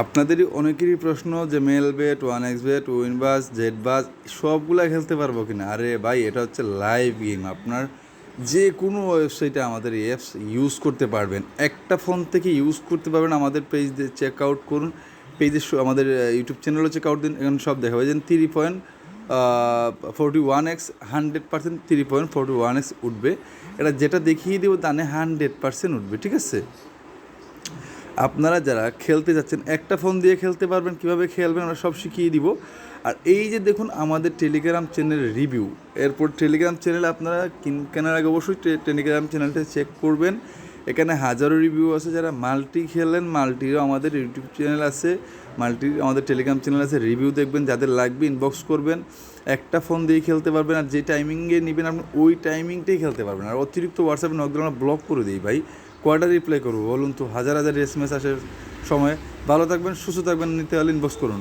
আপনাদেরই অনেকেরই প্রশ্ন যে Melbet, one X bet, Winbuzz, Jeetbuzz সবগুলা খেলতে পারবো কিনা। আরে ভাই, এটা হচ্ছে লাইভ গেম। আপনার যে কোনো ওয়েবসাইটে আমাদের অ্যাপস ইউজ করতে পারবেন, একটা ফোন থেকে ইউজ করতে পারবেন। আমাদের পেজ দিয়ে চেক আউট করুন, পেজে আমাদের ইউটিউব চ্যানেলও চেক আউট দিন, এখানে সব দেখা যায় যে 3.41x 100% 3.41x উঠবে। এটা যেটা দেখিয়ে দেবো তানে 100% উঠবে, ঠিক আছে। আপনারা যারা খেলতে যাচ্ছেন একটা ফোন দিয়ে খেলতে পারবেন, কীভাবে খেলবেন আমরা সব শিখিয়ে দিব। আর এই যে দেখুন আমাদের টেলিগ্রাম চ্যানেলের রিভিউ, এরপর টেলিগ্রাম চ্যানেলে আপনারা কেনার আগে অবশ্যই টেলিগ্রাম চ্যানেলটা চেক করবেন। এখানে হাজারো রিভিউ আছে। যারা মাল্টি খেলেন, মাল্টিরও আমাদের ইউটিউব চ্যানেল আছে, মাল্টির আমাদের টেলিগ্রাম চ্যানেল আছে, রিভিউ দেখবেন। যাদের লাগবে ইনবক্স করবেন। একটা ফোন দিয়ে খেলতে পারবেন, আর যে টাইমিংয়ে নেবেন আপনি ওই টাইমিংটাই খেলতে পারবেন। আর অতিরিক্ত হোয়াটসঅ্যাপে নক দিলে আমরা ব্লক করে দিই ভাই, কয়টা রিপ্লাই করবো বলুন তো? হাজার হাজার এসএমএস আসার সময়। ভালো থাকবেন, সুস্থ থাকবেন, নিতে হলে ইনবক্স করুন।